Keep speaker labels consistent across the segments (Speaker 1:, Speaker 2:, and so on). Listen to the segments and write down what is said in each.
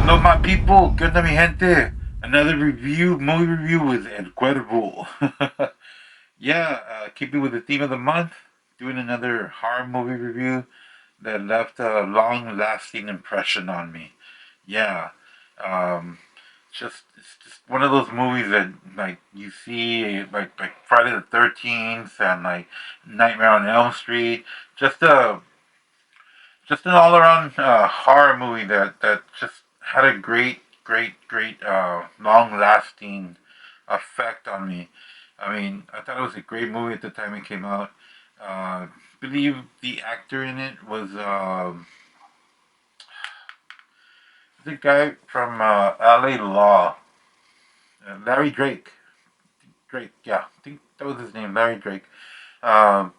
Speaker 1: Hello, my people. ¿Qué onda, mi gente? Another movie review with El Cuervo. Yeah, keeping with the theme of the month, doing another horror movie review that left a long-lasting impression on me. Yeah, um, it's just one of those movies that like you see like Friday the 13th and like Nightmare on Elm Street. Just a just an all around horror movie that just had a great long lasting effect on me. I mean, I thought it was a great movie at the time it came out. I believe the actor in it was the guy from L.A. Law, Larry Drake. Drake, yeah, I think that was his name, Larry Drake. Um,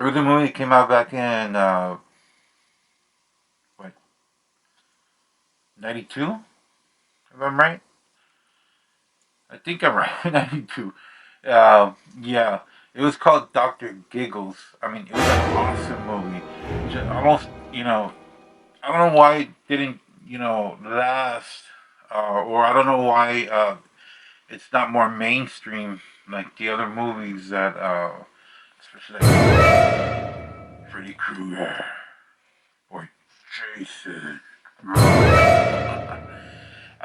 Speaker 1: it was a movie that came out back in what, '92, if I'm right. I think I'm right. 92. Yeah, it was called Doctor Giggles. I mean, it was an awesome movie. Almost, I don't know why it didn't, last, or I don't know why it's not more mainstream like the other movies that, especially like Freddy Krueger or Jason. I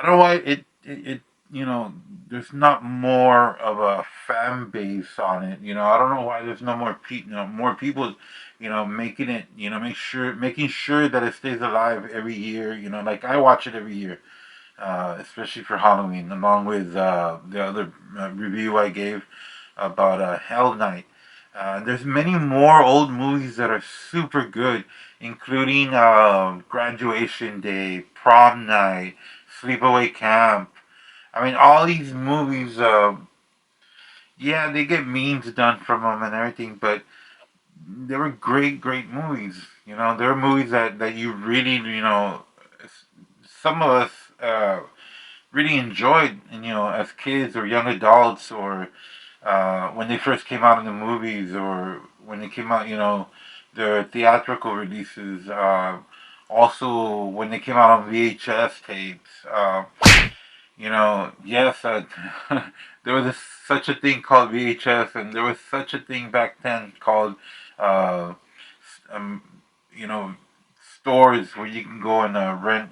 Speaker 1: don't know why it there's not more of a fan base on it. I don't know why there's no more more people, making it, making sure that it stays alive every year. Like I watch it every year, especially for Halloween, along with the other review I gave about Hell Night. There's many more old movies that are super good, including Graduation Day, Prom Night, Sleepaway Camp. I mean, all these movies, yeah, they get memes done from them and everything, but they were great movies. They were movies that you really, some of us really enjoyed, as kids or young adults, or when they first came out in the movies, or when they came out, their theatrical releases. Also, when they came out on VHS tapes. Yes, there was such a thing called VHS, and there was such a thing back then called, uh, um, you know, stores where you can go and rent,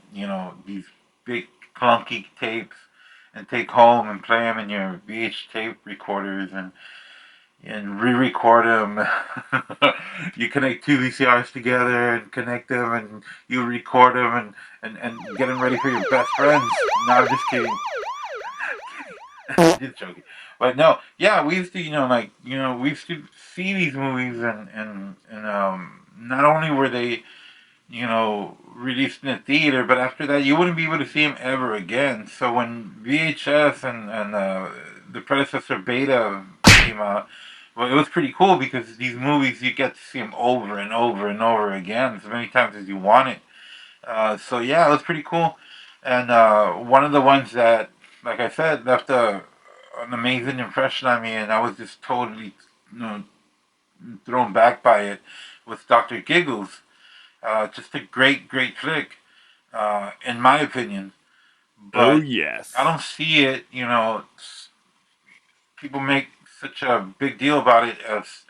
Speaker 1: these big clunky tapes and take home and play them in your VH tape recorders and re-record them. You connect two VCRs together and connect them, and you record them and get them ready for your best friends. No, I'm just kidding. Just joking. But no, yeah, we used to, we used to see these movies, and not only were they, released in the theater, but after that, you wouldn't be able to see them ever again. So when VHS and the predecessor Beta came out, well, it was pretty cool because these movies you get to see them over and over and over again as many times as you want it. So yeah, it was pretty cool. And one of the ones that, like I said, left an amazing impression on me, and I was just totally, you know, thrown back by it, was Doctor Giggles. Just a great flick, in my opinion.
Speaker 2: Oh,
Speaker 1: But I
Speaker 2: yes.
Speaker 1: don't see it. People make such a big deal about it as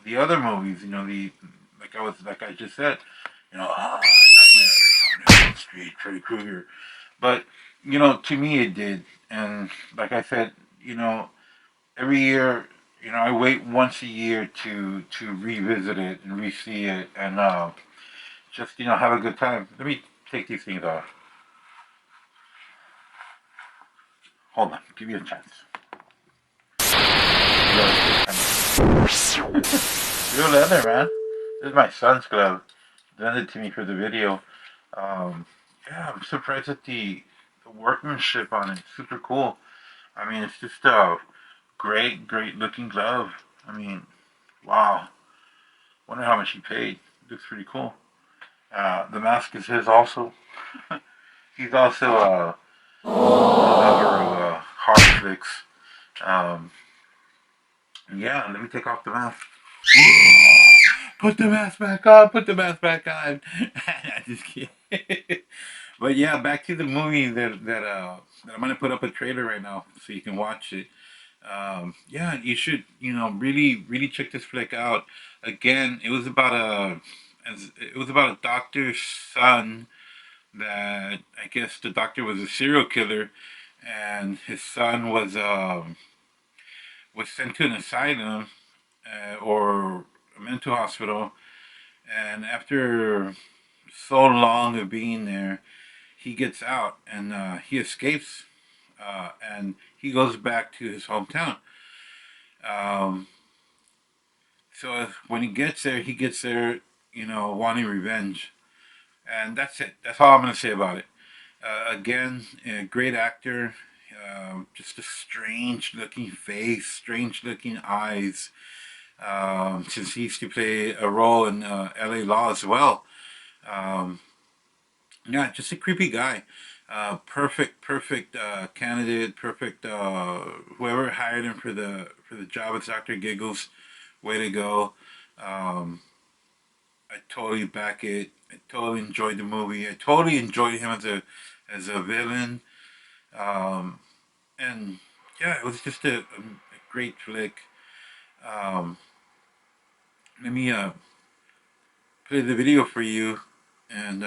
Speaker 1: the other movies. The like I just said. Nightmare on Elm Street, Freddy Krueger. But to me it did, and like I said, every year, I wait once a year to revisit it and re-see it, and just have a good time. Let me take these things off. Hold on, give you a chance. Real leather, man. This is my son's glove. Lent it to me for the video. Um, yeah, I'm surprised at the workmanship on it. Super cool. I mean, it's just a great looking glove. I mean, wow. Wonder how much he paid. Looks pretty cool. The mask is his also. He's also a lover of hard flicks. Um, yeah, let me take off the mask. Put the mask back on. Put the mask back on. Just kidding. But yeah, back to the movie that I'm gonna put up a trailer right now so you can watch it. Yeah, you should really check this flick out. Again, it was about a doctor's son that I guess the doctor was a serial killer, and his son was sent to an asylum or a mental hospital, and after so long of being there, he gets out and he escapes, and he goes back to his hometown. Um, so when he gets there, wanting revenge, and that's it. That's all I'm gonna say about it. Again, a great actor, just a strange looking face, strange looking eyes. Since he used to play a role in L.A. Law as well. Um, yeah, just a creepy guy. Perfect candidate. Perfect. Whoever hired him for the job as Doctor Giggles, way to go. Um, I totally back it. I totally enjoyed the movie. I totally enjoyed him as a villain. Um, and yeah, it was just a great flick. Um, let me play the video for you and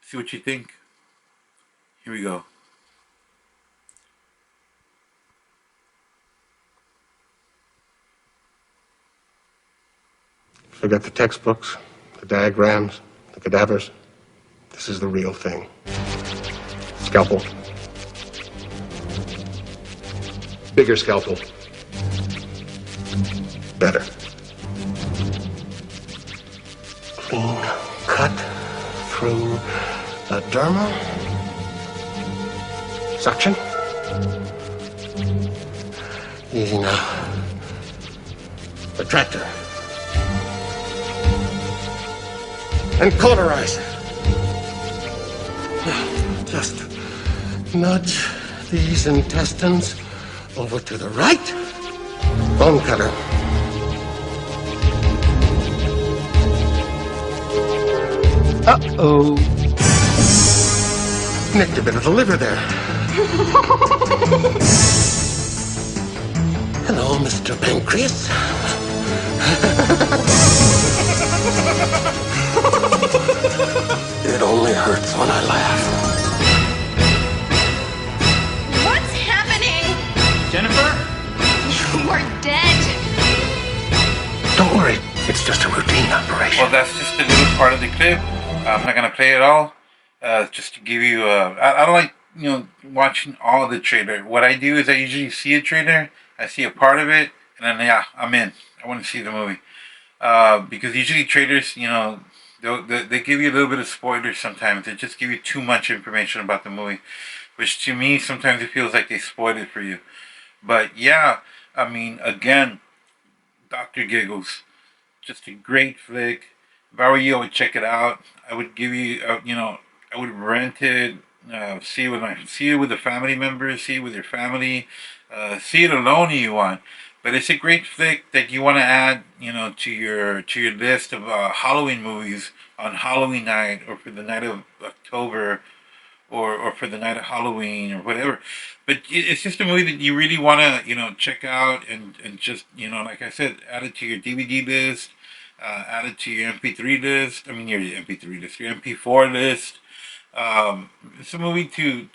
Speaker 1: see what you think. Here we go.
Speaker 2: Forget the textbooks, the diagrams, the cadavers. This is the real thing. Scalpel. Bigger scalpel. Better. Clean cut through the derma. Suction. Easy now. Retractor. And cauterize. Just nudge these intestines over to the right. Bone cutter.
Speaker 3: Uh-oh.
Speaker 2: Nicked a bit of the liver there. Hello, Mr. Pancreas. It only hurts when I laugh.
Speaker 4: What's happening?
Speaker 3: Jennifer?
Speaker 4: You are dead.
Speaker 2: Don't worry, it's just a routine operation.
Speaker 1: Well, that's just a little part of the clip. I'm not gonna play it all. Just to give you, I don't like watching all the trailer. What I do is I usually see a trailer, I see a part of it, and then yeah, I'm in. I want to see the movie. Because usually trailers, they give you a little bit of spoilers sometimes. They just give you too much information about the movie, which to me sometimes it feels like they spoiled it for you. But yeah, I mean, again, Doctor Giggles, just a great flick. If I were you, I would check it out. I would give you, I would rent it. See it with the family members. See it with your family. See it alone if you want. But it's a great flick that you want to add, to your list of Halloween movies on Halloween night or for the night of October or for the night of Halloween or whatever. But it's just a movie that you really want to, check out and just, like I said, add it to your DVD list, add it to your MP3 list. I mean, your MP3 list, your MP4 list. It's a movie to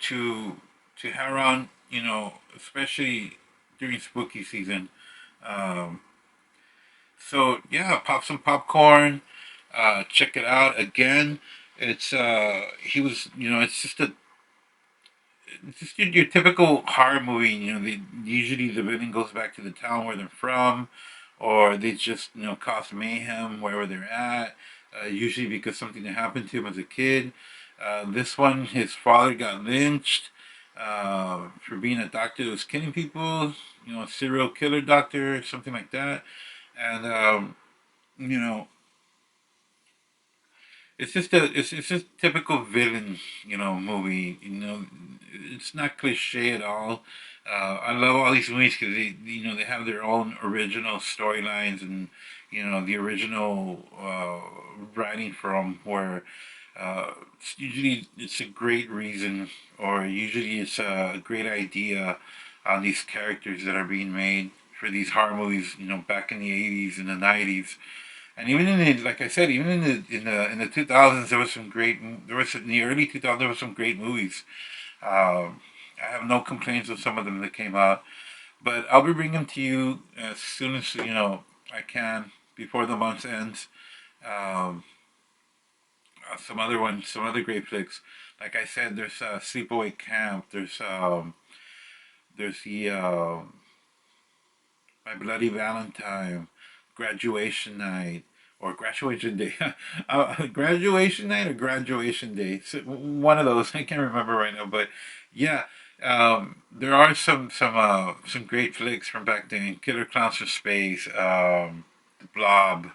Speaker 1: have around, especially during spooky season. Um, so yeah, pop some popcorn. Check it out again. It's he was it's just your typical horror movie. Usually the villain goes back to the town where they're from, or they just cause mayhem wherever they're at. Usually because something that happened to him as a kid. This one, his father got lynched for being a doctor that was killing people. A serial killer doctor, something like that. And you know, it's just typical villain, movie. It's not cliche at all. I love all these movies because they have their own original storylines and the original writing from where It's a great reason, or usually it's a great idea on these characters that are being made for these horror movies. Back in the '80s and the '90s, and even in the, like I said, even in the 2000s, there was some great. There was in the early 2000s, there was some great movies. I have no complaints with some of them that came out, but I'll be bringing them to you as soon as I can before the month ends. Um, some other ones, some other great flicks. Like I said, there's Sleepaway Camp. There's the My Bloody Valentine, Graduation Night, or Graduation Day. Graduation Night or Graduation Day. So one of those. I can't remember right now, but yeah. There are some great flicks from back then. Killer Clowns from Space, The Blob.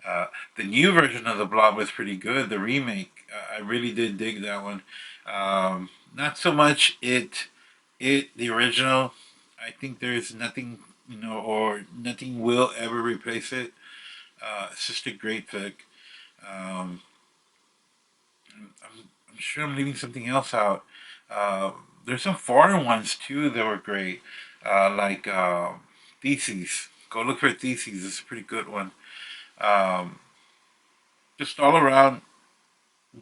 Speaker 1: Uh, the new version of the Blob was pretty good. The remake, I really did dig that one. Not so much the original. I think there's nothing, or nothing will ever replace it. It's just a great flick. Um, I'm sure I'm leaving something else out. Uh, there's some foreign ones too that were great, like Theses. Go look for Theses. It's a pretty good one. Um, just all around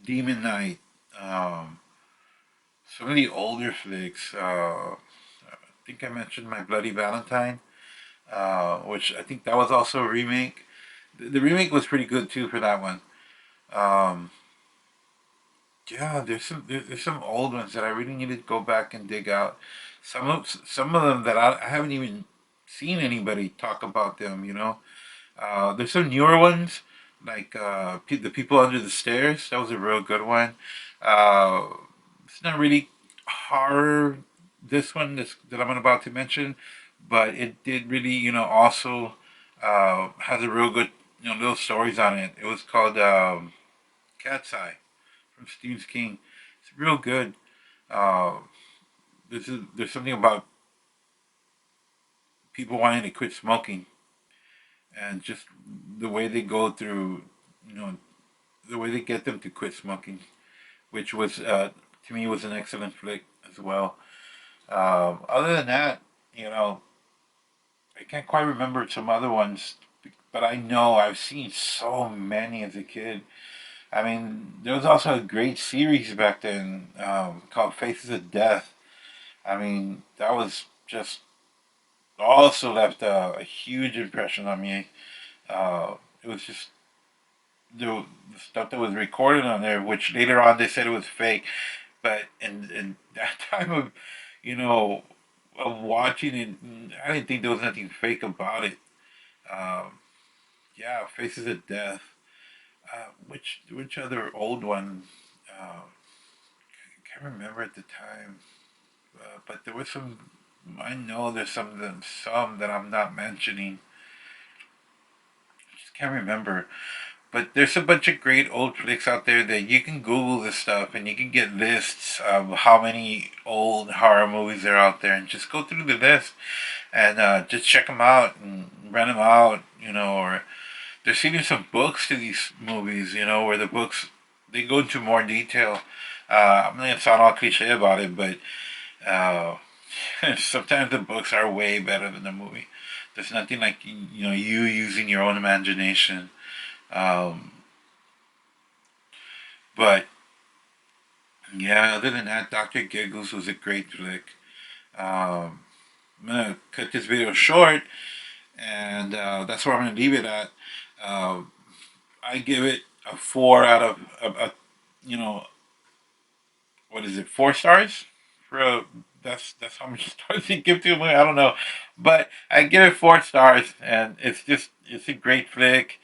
Speaker 1: Demon Knight. Um, some of the older flicks. I think I mentioned My Bloody Valentine, which I think that was also a remake. The remake was pretty good too for that one. Um, yeah, there's some old ones that I really need to go back and dig out. Some of them that I haven't even seen anybody talk about them. There's some newer ones like the People Under the Stairs. That was a real good one. Uh, it's not really horror. This one that I'm about to mention, but it did really also has a real good little stories on it. It was called Cat's Eye from Stephen King. It's real good. Uh, there's something about people wanting to quit smoking and just the way they go through, you know, the way they get them to quit smoking, which was to me was an excellent flick as well. Other than that, you know, I can't quite remember some other ones, but I know I've seen so many as a kid. I mean, there was also a great series back then called Faces of Death. I mean, that was just also left a huge impression on me. It was just the stuff that was recorded on there, which later on they said it was fake. But in that time of, you know, of watching it, I didn't think there was nothing fake about it. Um, yeah, Faces of Death. Which other old one? I can't remember at the time. But there was some. I know there's some that I'm not mentioning. I just can't remember. But there's a bunch of great old flicks out there that you can Google this stuff and you can get lists of how many old horror movies are out there and just go through the list and just check them out and rent them out, or there's even some books to these movies, where the books they go into more detail. I'm not gonna sound all cliche about it, but uh, sometimes the books are way better than the movie. There's nothing like you using your own imagination. Um, but yeah, other than that, Doctor Giggles was a great flick. Um, I'm gonna cut this video short, and that's where I'm gonna leave it at. Uh, I give it a 4 out of you know what is it, 4 stars for a. That's how much stars you give to a movie. I don't know, but I give it 4 stars, and it's a great flick.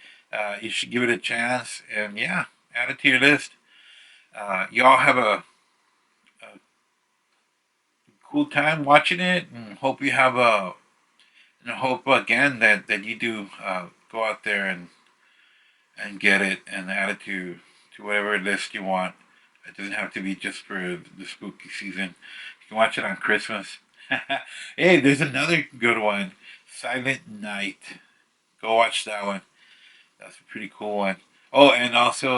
Speaker 1: You should give it a chance, and yeah, add it to your list. Y'all have a cool time watching it, and hope you have a. And I hope again that you do go out there and get it and add it to whatever list you want. It doesn't have to be just for the spooky season. You can watch it on Christmas. Hey, there's another good one, Silent Night. Go watch that one. That's a pretty cool one. Oh, and also,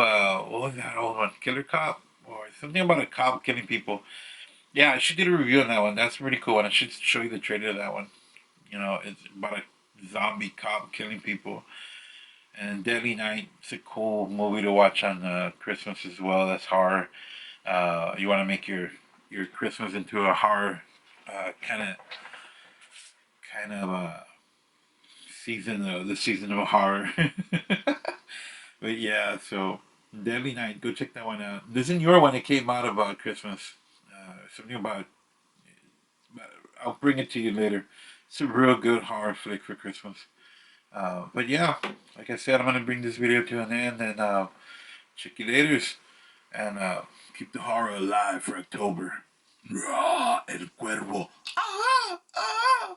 Speaker 1: what was that old one? Killer Cop? Or something about a cop killing people. Yeah, I should get a review on that one. That's a pretty cool one. I should show you the trailer of that one. You know, it's about a zombie cop killing people. And Deadly Night, it's a cool movie to watch on Christmas as well. That's horror. You want to make your Christmas into a horror kind of season, the season of horror. But yeah, so Deadly Night, go check that one out. Isn't your one that came out about Christmas? Something about. I'll bring it to you later. It's a real good horror flick for Christmas. But yeah, like I said, I'm gonna bring this video to an end and check you later. And keep the horror alive for October. El Cuervo. Ah, ah.